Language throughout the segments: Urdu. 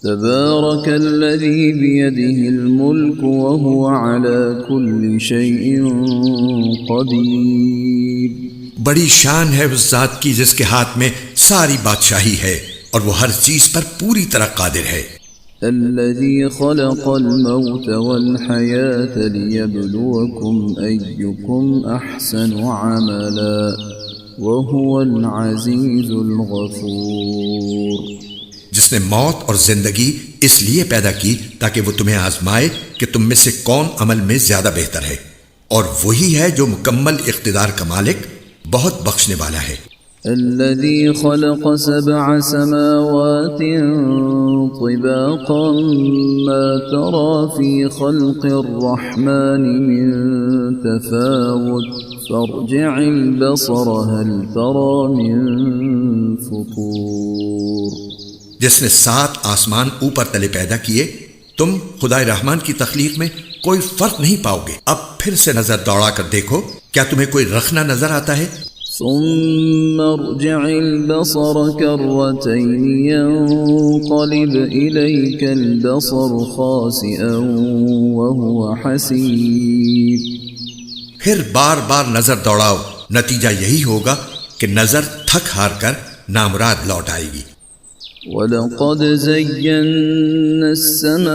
تبارك الذي بيده الملك وهو على كل شيء قدير. بڑی شان ہے اس ذات کی جس کے ہاتھ میں ساری بادشاہی ہے اور وہ ہر چیز پر پوری طرح قادر ہے. الذي خلق الموت والحياة ليبلوكم أيكم أحسن عملا وهو العزيز الغفور. جس نے موت اور زندگی اس لیے پیدا کی تاکہ وہ تمہیں آزمائے کہ تم میں سے کون عمل میں زیادہ بہتر ہے، اور وہی ہے جو مکمل اقتدار کا مالک، بہت بخشنے والا ہے. الذي خلق 7 سماوات طباقا ما ترى في خلق الرحمن من تفاوت فارجع البصر هل ترى من فطور. جس نے 7 آسمان اوپر تلے پیدا کیے، تم خدائے رحمان کی تخلیق میں کوئی فرق نہیں پاؤ گے. اب پھر سے نظر دوڑا کر دیکھو، کیا تمہیں کوئی رخنہ نظر آتا ہے؟ ثم ارجع البصر كرتين ينقلب إليك البصر خاسئا وهو حسير. پھر بار بار نظر دوڑاؤ، نتیجہ یہی ہوگا کہ نظر تھک ہار کر نامراد لوٹ آئے گی. وَلَقَدْ زَيَّنَّا السَّمَاءَ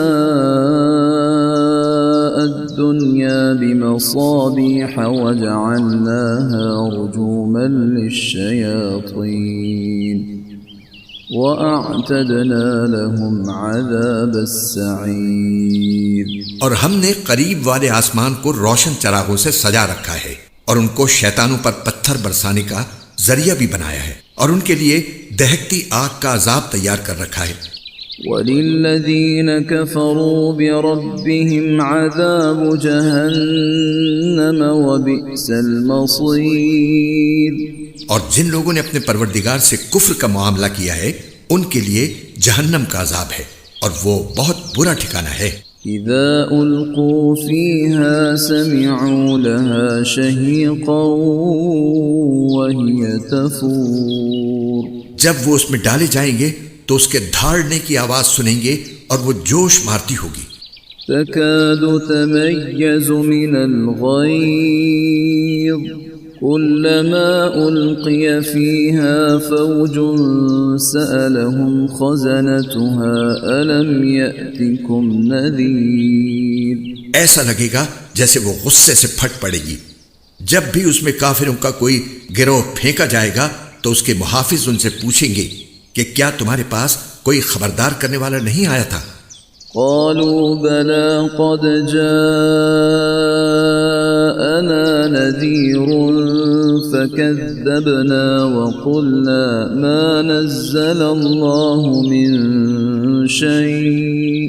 الدُّنْيَا بِمَصَابِيحَ وَجَعَلْنَاهَا رُجُومًا لِلشَّيَاطِينِ وَأَعْتَدْنَا لَهُمْ عَذَابَ السَّعِيرِ. اور ہم نے قریب والے آسمان کو روشن چراغوں سے سجا رکھا ہے اور ان کو شیطانوں پر پتھر برسانے کا ذریعہ بھی بنایا ہے، اور ان کے لیے دہکتی آگ کا عذاب تیار کر رکھا ہے. وَلِلَّذِينَ كَفَرُوا بِرَبِّهِمْ عَذَابُ جَهَنَّمَ وَبِئْسَ الْمَصِيرُ. اور جن لوگوں نے اپنے پروردگار سے کفر کا معاملہ کیا ہے ان کے لیے جہنم کا عذاب ہے، اور وہ بہت برا ٹھکانہ ہے. اذا القوا فيها سمعوا لها شهيقا وهي تفور. جب وہ اس میں ڈالے جائیں گے تو اس کے دھاڑنے کی آواز سنیں گے اور وہ جوش مارتی ہوگی. تكاد تميز من الغيظ كلما ألقي فيها فوج سألهم خزنتها ألم يأتكم نذير. ایسا لگے گا جیسے وہ غصے سے پھٹ پڑے گی. جب بھی اس میں کافروں کا کوئی گروہ پھینکا جائے گا تو اس کے محافظ ان سے پوچھیں گے کہ کیا تمہارے پاس کوئی خبردار کرنے والا نہیں آیا تھا؟ قالوا بلى قد جاءنا نذير فكذبنا وقلنا ما نزل الله من شيء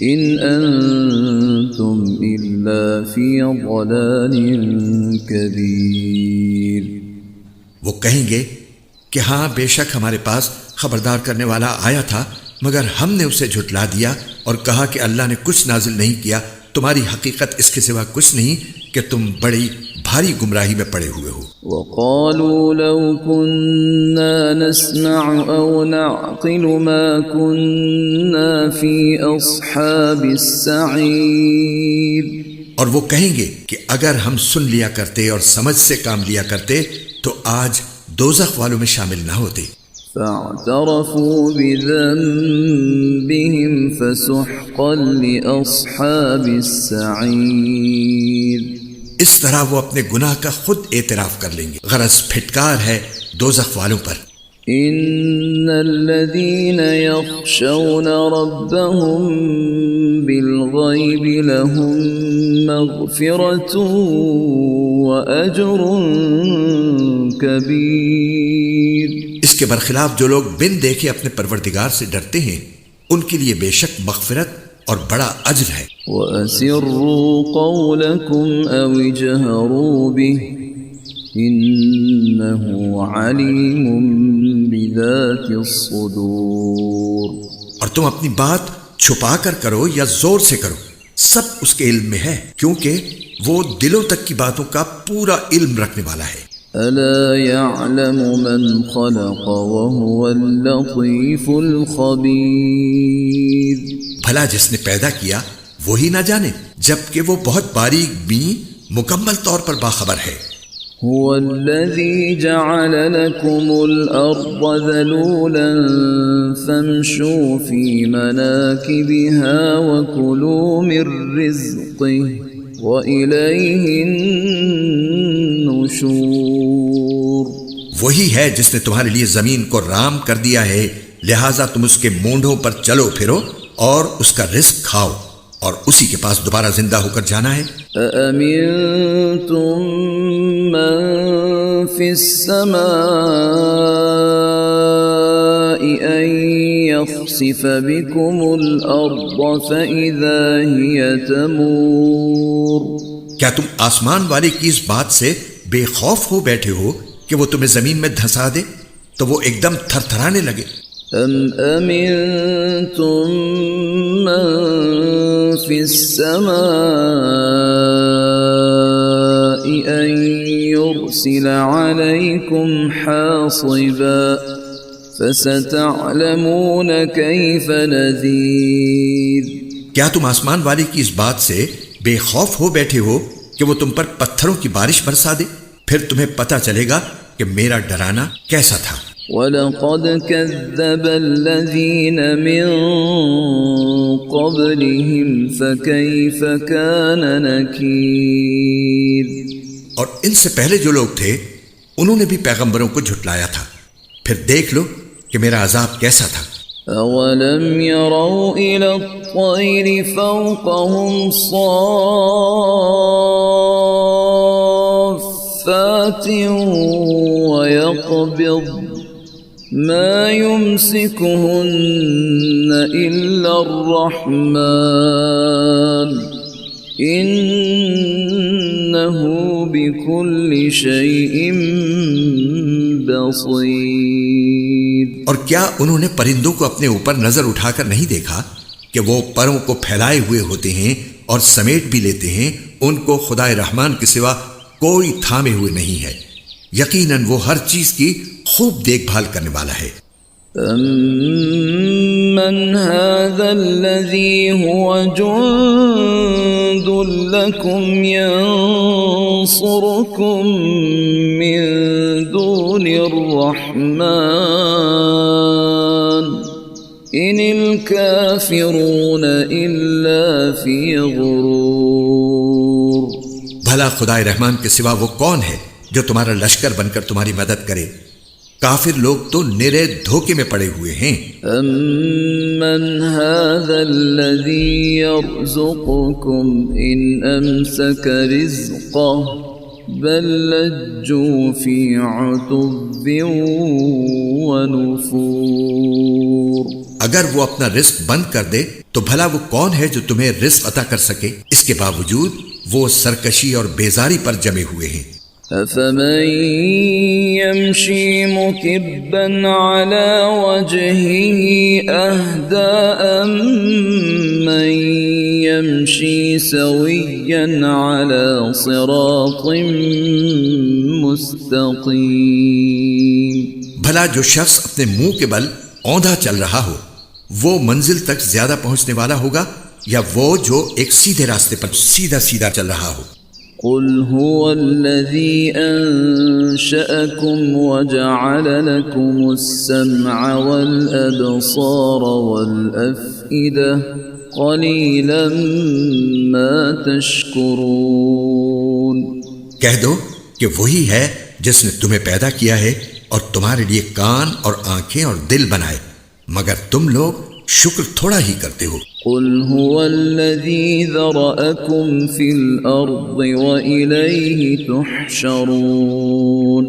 إن أنتم إلا في ضلال كبير. وہ کہیں گے کہ ہاں بے شک ہمارے پاس خبردار کرنے والا آیا تھا، مگر ہم نے اسے جھٹلا دیا اور کہا کہ اللہ نے کچھ نازل نہیں کیا، تمہاری حقیقت اس کے سوا کچھ نہیں کہ تم بڑی بھاری گمراہی میں پڑے ہوئے ہو. وقالوا لو كنا نسمع او نعقل ما كنا في اصحاب السعير. اور وہ کہیں گے کہ اگر ہم سن لیا کرتے اور سمجھ سے کام لیا کرتے تو آج دوزخ والوں میں شامل نہ ہوتے. فاعترفوا بذنبهم فسحقا لأصحاب السعير. اس طرح وہ اپنے گناہ کا خود اعتراف کر لیں گے، غرض پھٹکار ہے دوزخ والوں پر. ان الذين يخشون ربهم بالغيب لهم مغفرة وأجر كبير. اس کے برخلاف جو لوگ بن دیکھے اپنے پروردگار سے ڈرتے ہیں ان کے لیے بے شک مغفرت اور بڑا اجر ہے. وَأَسِرُّوا قَوْلَكُمْ أَوْ اجْهَرُوا بِهِ إِنَّهُ عَلِيمٌ بِذَاتِ الصُّدُورِ. اور تم اپنی بات چھپا کر کرو یا زور سے کرو، سب اس کے علم میں ہے، کیونکہ وہ دلوں تک کی باتوں کا پورا علم رکھنے والا ہے. ألا يعلم من خلق وهو اللطيف الخبير. بھلا جس نے پیدا کیا وہی نہ جانے جبکہ وہ بہت باریک بین مکمل طور پر باخبر ہے. هو الذي جعل لكم الأرض ذلولا فامشوا في مناكبها وكلوا من رزقه وإليه النشور. وہی ہے جس نے تمہارے لیے زمین کو رام کر دیا ہے، لہٰذا تم اس کے مونڈوں پر چلو پھرو اور اس کا رزق کھاؤ اور اسی کے پاس دوبارہ زندہ ہو کر جانا ہے. أأمنتم من في السماء أن يخسف بكم الأرض فإذا هي تمور. کیا تم آسمان والے کی اس بات سے بے خوف ہو بیٹھے ہو کہ وہ تمہیں زمین میں دھسا دے تو وہ ایک دم تھر تھرانے لگے؟ أم أمنتم من في السماء أن يرسل عليكم حاصبا فستعلمون كيف نذير. کیا تم آسمان والے کی اس بات سے بے خوف ہو بیٹھے ہو کہ وہ تم پر پتھروں کی بارش برسا دے؟ پھر تمہیں پتہ چلے گا کہ میرا ڈرانا کیسا تھا. وَلَقَدْ كَذَّبَ الَّذِينَ مِن قَبْلِهِمْ فَكَيْفَ كَانَ نَكِيرٌ. اور ان سے پہلے جو لوگ تھے انہوں نے بھی پیغمبروں کو جھٹلایا تھا، پھر دیکھ لو کہ میرا عذاب کیسا تھا. أَوَلَمْ يَرَوْا إِلَى الطَّيْرِ فَوْقَهُمْ صَافَّاتٍ وَيَقْبِضْنَ ما يمسكهن إلا الرحمن إنه بكل شيء بصير. اور کیا انہوں نے پرندوں کو اپنے اوپر نظر اٹھا کر نہیں دیکھا کہ وہ پروں کو پھیلائے ہوئے ہوتے ہیں اور سمیٹ بھی لیتے ہیں، ان کو خدائے رحمان کے سوا کوئی تھامے ہوئے نہیں ہے، یقیناً وہ ہر چیز کی خوب دیکھ بھال کرنے والا ہے. أَمَّنْ هَذَا الَّذِي هُوَ جُنْدٌ لَكُمْ يَنْصُرُكُمْ مِنْ دُونِ الرَّحْمَنِ إِنِ الْكَافِرُونَ إِلَّا فِي غُرُورٍ. بھلا خدائے رحمان کے سوا وہ کون ہے جو تمہارا لشکر بن کر تمہاری مدد کرے؟ کافر لوگ تو نرے دھوکے میں پڑے ہوئے ہیں. أَمَّنْ هَذَا الَّذِي يَرْزُقُكُمْ إِنْ أَمْسَكَ رِزْقَهُ بَلْ لَجُّوا فِي عُتُبٍّ وَنُفُورٍ. اگر وہ اپنا رزق بند کر دے تو بھلا وہ کون ہے جو تمہیں رزق عطا کر سکے؟ اس کے باوجود وہ سرکشی اور بیزاری پر جمے ہوئے ہیں. أَفَمَن يَمْشِي مُكِبًّا عَلَى وَجْهِهِ أَهْدَىٰ أَمَّن يَمْشِي سَوِيًّا عَلَى صِرَاطٍ مُسْتَقِيمٍ. بھلا جو شخص اپنے منہ کے بل اوندھا چل رہا ہو وہ منزل تک زیادہ پہنچنے والا ہوگا یا وہ جو ایک سیدھے راستے پر سیدھا سیدھا چل رہا ہو؟ قل هو الذي أنشأكم وجعل لكم السمع والأبصار والأفئدة قليلا ما تشكرون. کہہ دو کہ وہی ہے جس نے تمہیں پیدا کیا ہے اور تمہارے لیے کان اور آنکھیں اور دل بنائے، مگر تم لوگ شکر تھوڑا ہی کرتے ہو. قل هو الذي ذرأكم في الأرض وإليه تحشرون.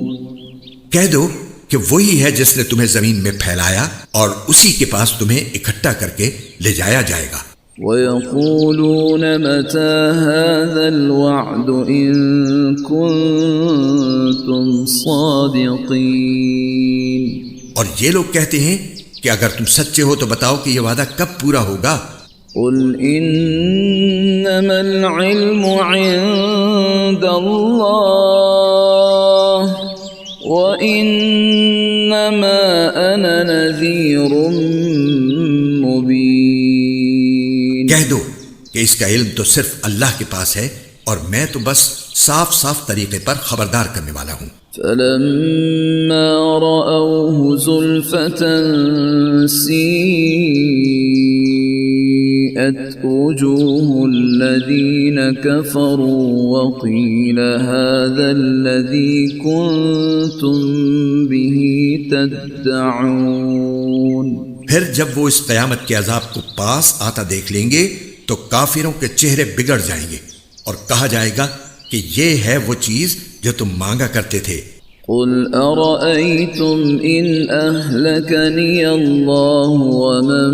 کہہ دو کہ وہی ہے جس نے تمہیں زمین میں پھیلایا اور اسی کے پاس تمہیں اکٹھا کر کے لے جایا جائے گا. وَيَقُولُونَ مَتَى هَذَا الْوَعْدُ إِن كُنتُمْ صَادِقِينَ. اور یہ لوگ کہتے ہیں کہ اگر تم سچے ہو تو بتاؤ کہ یہ وعدہ کب پورا ہوگا. قُلْ إِنَّمَا الْعِلْمُ عِندَ اللَّهِ وإنما أنا نذير مبين. کہہ دو کہ اس کا علم تو صرف اللہ کے پاس ہے اور میں تو بس صاف صاف طریقے پر خبردار کرنے والا ہوں. فلما رأوه زلفة سيئت وجوه الذين كفروا وقيل هذا الذي كنتم به تدعون. پھر جب وہ اس قیامت کے عذاب کو پاس آتا دیکھ لیں گے تو کافروں کے چہرے بگڑ جائیں گے اور کہا جائے گا کہ یہ ہے وہ چیز جو تم مانگا کرتے تھے. قل أرأيتم إن أهلكني الله ومن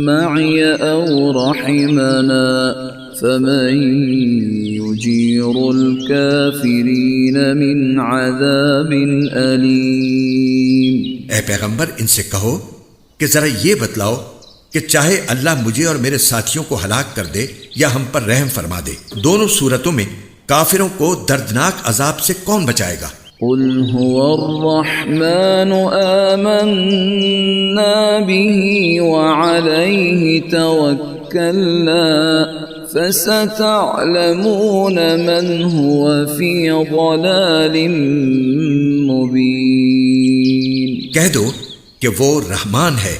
معي أو رحمنا فمن يجير الكافرين من عذاب أليم. اے پیغمبر ان سے کہو کہ ذرا یہ بتلاؤ کہ چاہے اللہ مجھے اور میرے ساتھیوں کو ہلاک کر دے یا ہم پر رحم فرما دے، دونوں صورتوں میں کافروں کو دردناک عذاب سے کون بچائے گا؟ قل هو الرحمن آمنا به وعليه توكلنا فستعلمون من هو في ضلال مبين. کہہ دو کہ وہ رحمان ہے،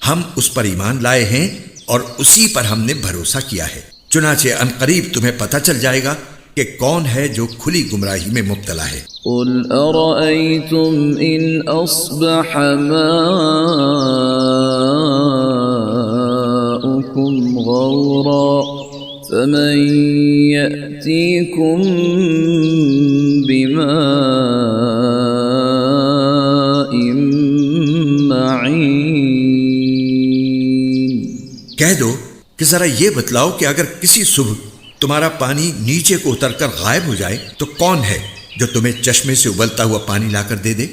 ہم اس پر ایمان لائے ہیں اور اسی پر ہم نے بھروسہ کیا ہے، چنانچہ عنقریب تمہیں پتہ چل جائے گا کہ کون ہے جو کھلی گمراہی میں مبتلا ہے. قل أرأيتم إن أصبح ماؤكم غورا فمن يأتيكم بماء معين. کہہ دو کہ ذرا یہ بتلاؤ کہ اگر کسی صبح تمہارا پانی نیچے کو اتر کر غائب ہو جائے تو کون ہے جو تمہیں چشمے سے ابلتا ہوا پانی لا کر دے دے؟